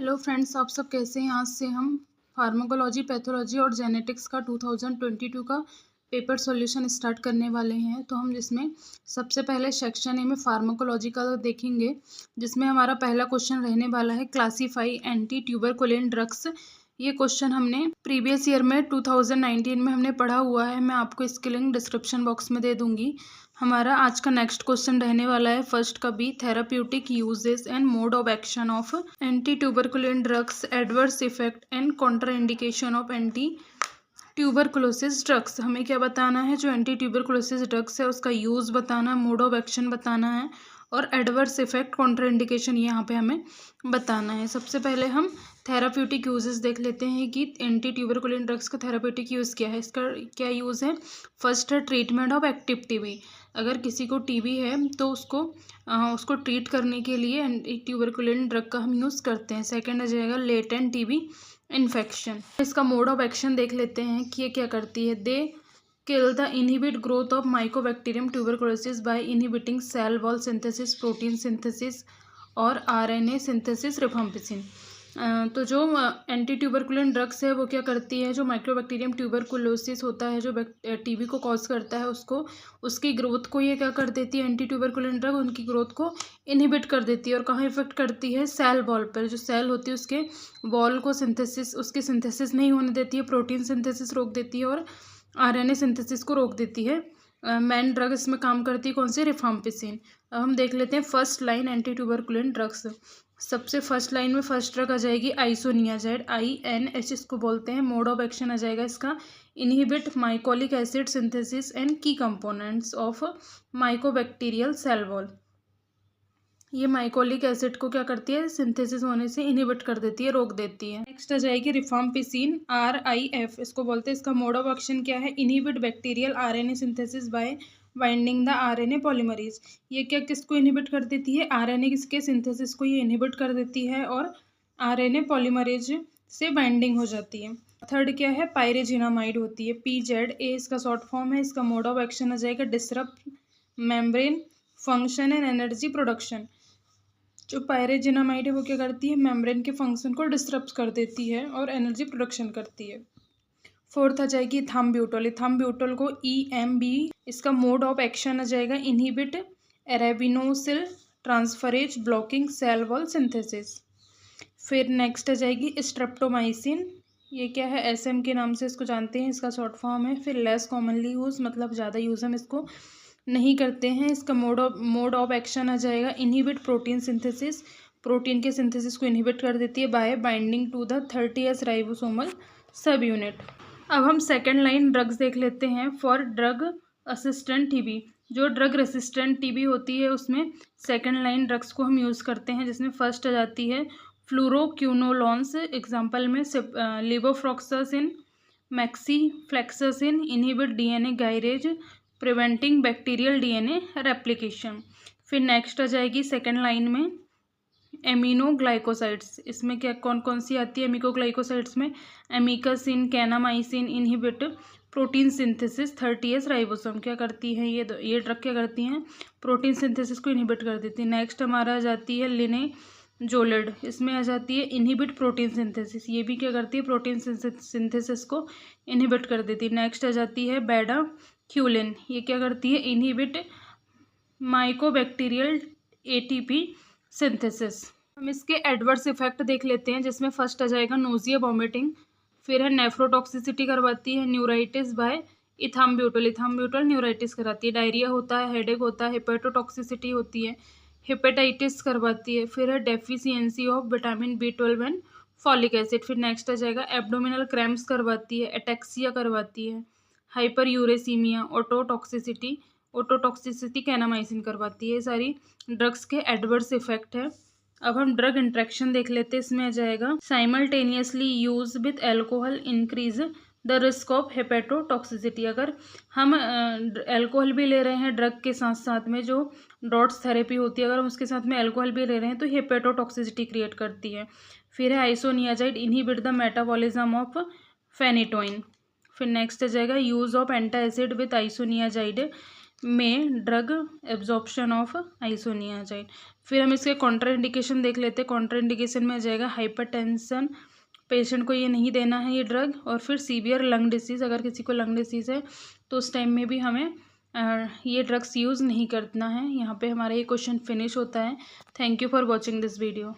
Hello friends, आप सब कैसे हैं। आज से हम फार्माकोलॉजी, पैथोलॉजी और जेनेटिक्स का 2022 का पेपर सॉल्यूशन स्टार्ट करने वाले हैं। तो हम जिसमें सबसे पहले सेक्शन ए में फार्माकोलॉजी का देखेंगे, जिसमें हमारा पहला क्वेश्चन रहने वाला है क्लासीफाई एंटी ट्यूबरकुलिन ड्रग्स। ये क्वेश्चन हमने प्रीवियस ईयर में 2019 में हमने पढ़ा हुआ है। मैं आपको इसकी लिंक डिस्क्रिप्शन बॉक्स में दे दूंगी। हमारा आज का नेक्स्ट क्वेश्चन रहने वाला है फर्स्ट का B, therapeutic uses and mode of action of anti tuberculin drugs, adverse effect and contraindication of anti tuberculosis drugs. हमें क्या बताना है, जो एंटी ट्यूबरकुलोसिस ड्रग्स है उसका यूज़ बताना है, मोड ऑफ एक्शन बताना है और एडवर्स इफेक्ट, कॉन्ट्राइंडिकेशन यहाँ पे हमें बताना है। सबसे पहले हम थेराप्यूटिक यूजेस देख लेते हैं कि एंटी ट्यूबरकुलिन ड्रग्स का थेराप्यूटिक यूज़ क्या है। इसका क्या यूज़ है। फर्स्ट है ट्रीटमेंट ऑफ एक्टिव टीबी। अगर किसी को टीबी है तो उसको ट्रीट करने के लिए एंटी ट्यूबरकुलिन ड्रग का हम यूज़ करते हैं। सेकेंड आ जाएगा लेटेंट टीबी इन्फेक्शन। इसका मोड ऑफ एक्शन देख लेते हैं कि ये क्या करती है। They kill the inhibit growth of mycobacterium tuberculosis by inhibiting cell wall synthesis, protein synthesis और आरएनए सिंथेसिस, रिफाम्पिसिन। तो जो एंटी ट्यूबरकुलिन ड्रग्स है वो क्या करती है, जो माइक्रोबैक्टीरियम ट्यूबरकुलोसिस होता है, जो टीबी को कॉज करता है, उसकी ग्रोथ को ये क्या कर देती है, एंटी ट्यूबरकुलिन ड्रग उनकी ग्रोथ को इनहिबिट कर देती है। और कहाँ इफेक्ट करती है, सेल वॉल पर। जो सेल होती है उसके वॉल को उसकी सिंथेसिस नहीं होने देती है, प्रोटीन सिंथेसिस रोक देती है और आरएनए सिंथेसिस को रोक देती है। मेन ड्रग इसमें काम करती है कौन सी, रिफाम्पिसिन। अब हम देख लेते हैं first line anti tuberculin drugs. सबसे फर्स्ट लाइन में फर्स्ट ड्रग आ जाएगी आइसोनियाजाइड, INH इसको बोलते हैं। मोड ऑफ एक्शन आ जाएगा इसका inhibit mycolic acid synthesis and key components of mycobacterial cell wall. ये माइकोलिक एसिड को क्या करती है, सिंथेसिस होने से इनहिबिट कर देती है, रोक देती है। नेक्स्ट आ जाएगी रिफाम्पिसिन, RIF इसको बोलते हैं। इसका मोड ऑफ एक्शन क्या है, inhibit bacterial RNA synthesis by binding the RNA polymerase. ये क्या किसको इनहिबिट कर देती है, आरएनए के सिंथेसिस को ये इनहिबिट कर देती है और आरएनए पॉलीमरेज से बाइंडिंग हो जाती है। थर्ड क्या है, पायरेजिनामाइड होती है, PZA इसका शॉर्ट फॉर्म है। इसका मोड ऑफ एक्शन आ जाएगा disrupt membrane function and energy production. जो पायरेजिनामाइड है वो क्या करती है, मेम्ब्रेन के फंक्शन को डिस्टर्ब कर देती है और एनर्जी प्रोडक्शन करती है। फोर्थ आ जाएगी इथाम्ब्यूटोल। इथाम्ब्यूटोल को EMB, इसका मोड ऑफ एक्शन आ जाएगा inhibit arabinosyl transferase blocking cell wall synthesis. फिर नेक्स्ट आ जाएगी स्ट्रेप्टोमाइसिन। ये क्या है, SM के नाम से इसको जानते हैं, इसका शॉर्ट फॉर्म है। फिर लेस कॉमनली यूज, मतलब ज़्यादा यूज हम इसको नहीं करते हैं। इसका मोड ऑफ एक्शन आ जाएगा इनहिबिट प्रोटीन सिंथेसिस, प्रोटीन के सिंथेसिस को इनहिबिट कर देती है by binding to the 30S ribosomal subunit. अब हम सेकेंड लाइन ड्रग्स देख लेते हैं फॉर ड्रग असिस्टेंट टीबी। जो ड्रग रेसिस्टेंट टीबी होती है उसमें सेकेंड लाइन ड्रग्स को हम यूज़ करते हैं, जिसमें फर्स्ट आ जाती है फ्लूरोक्यूनोलॉन्स। एग्जाम्पल में levofloxacin, moxifloxacin inhibit DNA gyrase preventing bacterial DNA replication. फिर नेक्स्ट आ जाएगी सेकेंड लाइन में एमिनोग्लाइकोसाइड्स। इसमें क्या कौन कौन सी आती है, एमिकोग्लाइकोसाइड्स में amikacin, kanamycin inhibit protein synthesis 30S ribosome. क्या करती है ये ड्रग क्या करती हैं, प्रोटीन सिंथेसिस को इनहिबिट कर देती है। नेक्स्ट हमारा आ जाती है लिनेजोलिड। इसमें आ जाती है इनहिबिट प्रोटीन सिंथेसिस। ये भी क्या करती है, प्रोटीन सिंथेसिस को इनहिबिट कर देती है। नेक्स्ट आ जाती है बेडा क्यूलिन। ये क्या करती है, इनहिबिट माइकोबैक्टीरियल ATP सिंथेसिस। हम इसके एडवर्स इफेक्ट देख लेते हैं, जिसमें फर्स्ट आ जाएगा नोजिया, वॉमिटिंग। फिर है नेफ्रोटॉक्सिसिटी करवाती है, न्यूराइटिस बाय इथाम्ब्यूटोल। इथाम्ब्यूटोल न्यूराइटिस कराती है। डायरिया होता है, हेडेक होता है, हेपेटोटॉक्सिसिटी होती है, हेपेटाइटिस करवाती है। फिर है deficiency of vitamin B12 and folic acid. फिर नेक्स्ट आ जाएगा एब्डोमिनल क्रैम्प्स करवाती है, एटेक्सिया करवाती है, हाइपर यूरेसीमिया, ओटोटॉक्सिसिटी कैनामाइसिन करवाती है। ये सारी ड्रग्स के एडवर्स इफेक्ट है। अब हम ड्रग इंट्रैक्शन देख लेते हैं। इसमें आ जाएगा simultaneously use with alcohol increase the risk of hepatotoxicity. अगर हम एल्कोहल भी ले रहे हैं ड्रग के साथ साथ में, जो डॉट्स थेरेपी होती है, अगर हम उसके साथ में एल्कोहल भी ले रहे हैं तो हेपेटोटॉक्सिसिटी क्रिएट करती है। फिर है isoniazid, inhibit the metabolism of phenytoin. फिर नेक्स्ट आ जाएगा use of antacid with isoniazid, में ड्रग एब्जॉर्प्शन ऑफ आइसोनियाजाइड। फिर हम इसके कॉन्ट्रा इंडिकेशन देख लेते हैं। कॉन्ट्रा इंडिकेशन में आ जाएगा हाइपरटेंशन, पेशेंट को ये नहीं देना है ये ड्रग। और फिर सीवियर लंग डिसीज़, अगर किसी को लंग डिसीज़ है तो उस टाइम में भी हमें ये ड्रग्स यूज़ नहीं करना है। यहाँ पे हमारा ये क्वेश्चन फिनिश होता है। Thank you for watching this video.